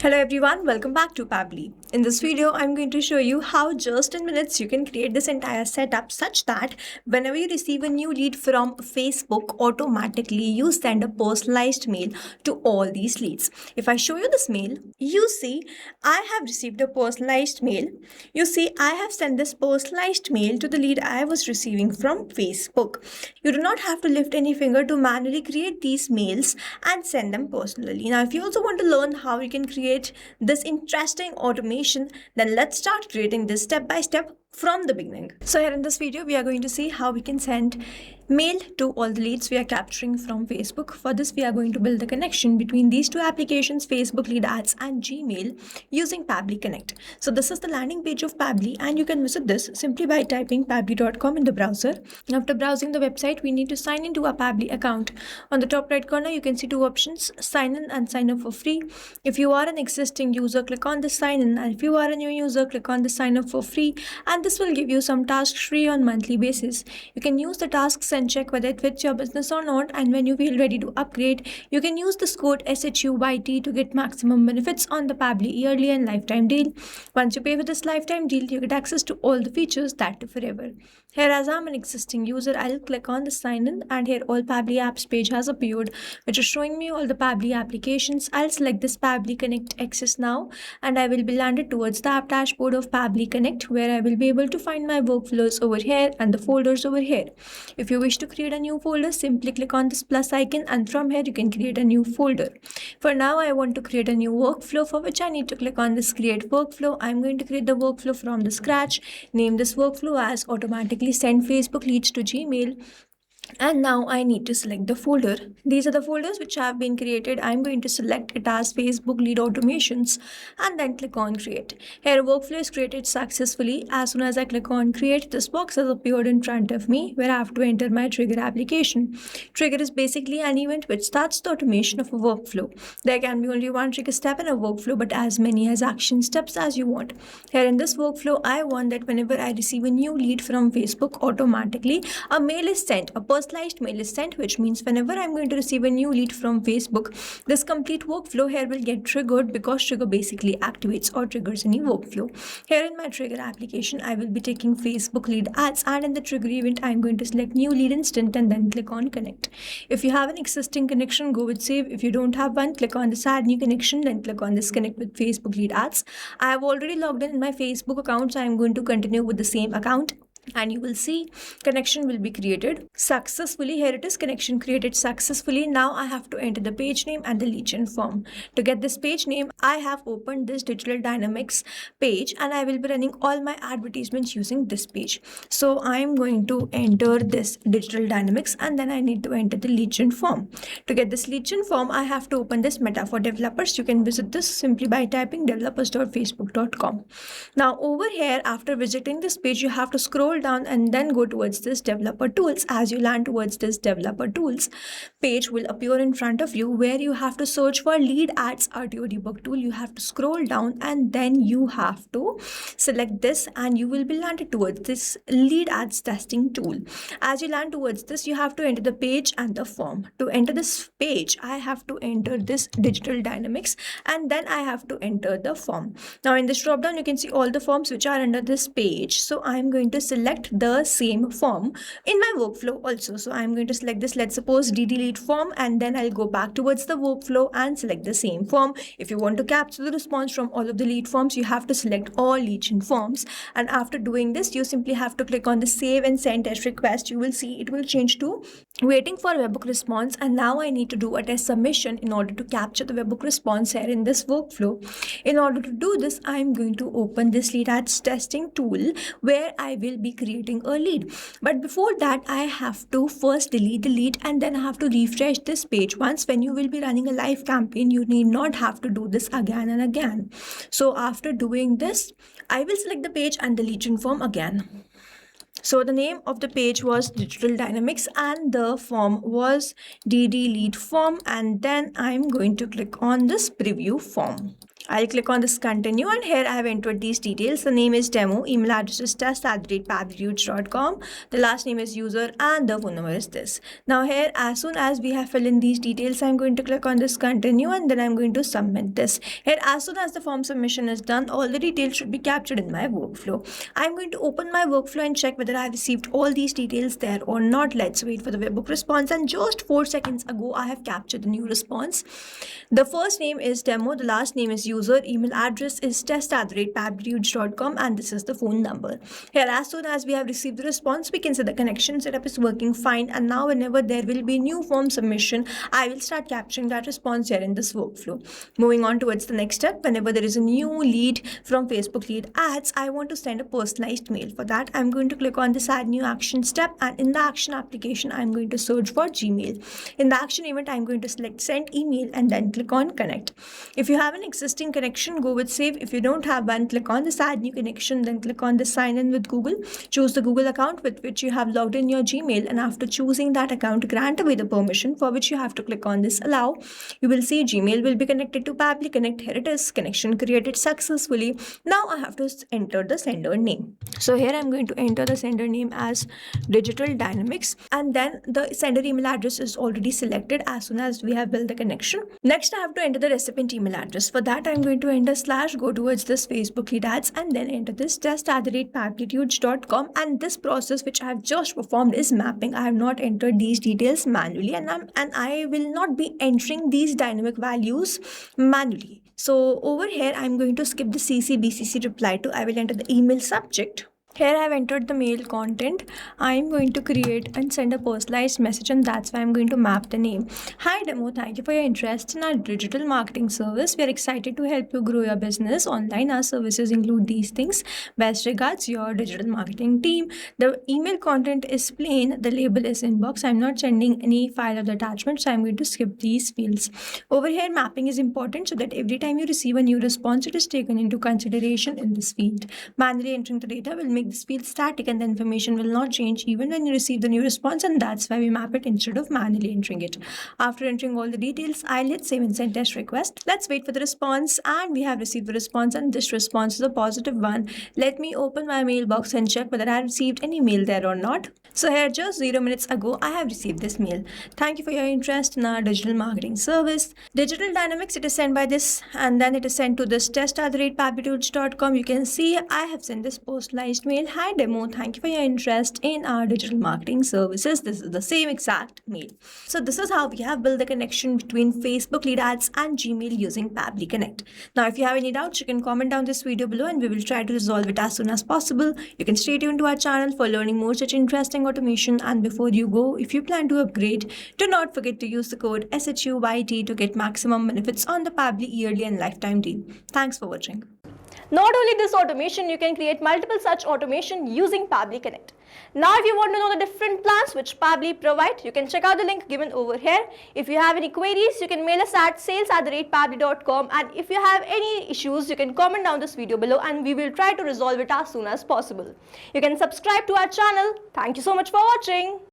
Hello everyone, welcome back to Pabbly. In this video, I'm going to show you how just in minutes you can create this entire setup such that whenever you receive a new lead from Facebook, automatically you send a personalized mail to all these leads. If I show you this mail, you see I have received a personalized mail. You see I have sent this personalized mail to the lead I was receiving from Facebook. You do not have to lift any finger to manually create these mails and send them personally. Now, if you also want to learn how you can create this interesting automation, then let's start creating this step by step from the beginning. So here in this video, we are going to see how we can send mail to all the leads we are capturing from Facebook. For this, we are going to build the connection between these two applications, Facebook Lead Ads and Gmail, using Pabbly Connect. So this is the landing page of Pabbly, and you can visit this simply by typing pabbly.com in the browser. After browsing the website, we need to sign into our Pabbly account. On the top right corner, you can see two options: sign in and sign up for free. If you are an existing user, click on the sign in, and if you are a new user, click on the sign up for free, and this will give you some tasks free on monthly basis. You can use the tasks and check whether it fits your business or not, and when you feel ready to upgrade, you can use this code SHUYT to get maximum benefits on the Pabbly yearly and lifetime deal. Once you pay for this lifetime deal, you get access to all the features that do forever. Here, as I'm an existing user, I'll click on the sign in, and here all Pabbly apps page has appeared, which is showing me all the Pabbly applications. I'll select this Pabbly Connect Access now, and I will be landed towards the app dashboard of Pabbly Connect, where I will be able to find my workflows over here and the folders over here. If you wish to create a new folder, simply click on this plus icon, and from here you can create a new folder. For now, I want to create a new workflow, for which I need to click on this create workflow. I'm going to create the workflow from the scratch, name this workflow as automatically send Facebook leads to Gmail. And now I need to select the folder. These are the folders which have been created. I'm going to select it as Facebook Lead Automations and then click on Create. Here, workflow is created successfully. As soon as I click on Create, this box has appeared in front of me where I have to enter my trigger application. Trigger is basically an event which starts the automation of a workflow. There can be only one trigger step in a workflow, but as many as action steps as you want. Here in this workflow, I want that whenever I receive a new lead from Facebook, automatically a mail is sent, a personalized mail is sent, which means whenever I'm going to receive a new lead from Facebook, this complete workflow here will get triggered, because trigger basically activates or triggers any workflow. Here in my trigger application, I will be taking Facebook Lead Ads, and in the trigger event, I'm going to select new lead instant and then click on connect. If you have an existing connection, go with save. If you don't have one, click on this add new connection, then click on this connect with Facebook Lead Ads. I have already logged in my Facebook account, so I'm going to continue with the same account. And you will see connection will be created successfully. Here it is, connection created successfully. Now I have to enter the page name and the lead gen form. To get this page name, I have opened this Digital Dynamics page, and I will be running all my advertisements using this page. So I am going to enter this Digital Dynamics, and then I need to enter the lead gen form. To get this lead gen form, I have to open this Meta for developers. You can visit this simply by typing developers.facebook.com. Now over here, after visiting this page, you have to scroll down and then go towards this developer tools. As you land towards this developer tools, page will appear in front of you where you have to search for lead ads RTO debug tool. You have to scroll down and then you have to select this, and you will be landed towards this lead ads testing tool. As you land towards this, you have to enter the page and the form. To enter this page, I have to enter this Digital Dynamics, and then I have to enter the form. Now in this drop down, you can see all the forms which are under this page. So I'm going to select the same form in my workflow also. So I'm going to select this, let's suppose DD lead form, and then I'll go back towards the workflow and select the same form. If you want to capture the response from all of the lead forms, you have to select all lead gen forms, and after doing this, you simply have to click on the save and send test request. You will see it will change to waiting for webhook response, and now I need to do a test submission in order to capture the webhook response here in this workflow. In order to do this, I'm going to open this lead ads testing tool where I will be creating a lead. But before that, I have to first delete the lead, and then I have to refresh this page. Once when you will be running a live campaign, you need not have to do this again and again. So after doing this, I will select the page and the lead gen form again. So the name of the page was Digital Dynamics and the form was DD lead form, and then I'm going to click on this preview form. I'll click on this continue, and here I have entered these details. The name is demo, email address is test@pabblyconnect.com, the last name is user, and the phone number is this. Now here, as soon as we have filled in these details, I'm going to click on this continue, and then I'm going to submit this. Here, as soon as the form submission is done, all the details should be captured in my workflow. I'm going to open my workflow and check whether I've received all these details there or not. Let's wait for the webhook response, and just 4 seconds ago I have captured the new response. The first name is demo, the last name is user, email address is test@pabblyconnect.com, and this is the phone number. Here, as soon as we have received the response, we can say the connection setup is working fine, and now whenever there will be new form submission, I will start capturing that response here in this workflow. Moving on towards the next step, whenever there is a new lead from Facebook lead ads, I want to send a personalized mail. For that, I'm going to click on this add new action step, and in the action application, I'm going to search for Gmail. In the action event, I'm going to select send email and then click on connect. If you have an existing connection, go with save. If you don't have one, click on this add new connection, then click on this sign in with Google. Choose the Google account with which you have logged in your Gmail, and after choosing that account, grant away the permission, for which you have to click on this allow. You will see Gmail will be connected to Pabbly Connect. Here it is, connection created successfully. Now I have to enter the sender name. So here I'm going to enter the sender name as Digital Dynamics, and then the sender email address is already selected as soon as we have built the connection. Next, I have to enter the recipient email address. For that, I'm going to enter / go towards this Facebook lead ads, and then enter this test@pabblyconnect.com, and this process which I have just performed is mapping. I have not entered these details manually, and I will not be entering these dynamic values manually. So over here, I'm going to skip the CC/BCC reply to. I will enter the email subject. Here I have entered the mail content. I am going to create and send a personalized message, and that's why I'm going to map the name. Hi demo, thank you for your interest in our digital marketing service. We are excited to help you grow your business online. Our services include these things. Best regards, your digital marketing team. The email content is plain. The label is inbox. I'm not sending any file or the attachment, so I'm going to skip these fields. Over here, mapping is important so that every time you receive a new response, it is taken into consideration in this field. Manually entering the data will make this field static, and the information will not change even when you receive the new response, and that's why we map it instead of manually entering it. After entering all the details, I'll hit save and send test request. Let's wait for the response, and we have received the response, and this response is a positive one. Let me open my mailbox and check whether I received any mail there or not. So here, just 0 minutes ago, I have received this mail. Thank you for your interest in our digital marketing service. Digital Dynamics, it is sent by this, and then it is sent to this test@pabblyconnect.com. You can see I have sent this personalized mail. Hi demo, thank you for your interest in our digital marketing services. This is the same exact mail. So this is how we have built the connection between Facebook lead ads and Gmail using Pabbly Connect. Now, if you have any doubts, you can comment down this video below, and we will try to resolve it as soon as possible. You can stay tuned to our channel for learning more such interesting automation. And before you go, if you plan to upgrade, do not forget to use the code SHUYT to get maximum benefits on the Pabbly yearly and lifetime deal. Thanks for watching. Not only this automation, you can create multiple such automation using Pabbly Connect. Now, if you want to know the different plans which Pabbly provide, you can check out the link given over here. If you have any queries, you can mail us at sales@pabbly.com, and if you have any issues, you can comment down this video below, and we will try to resolve it as soon as possible. You can subscribe to our channel. Thank you so much for watching.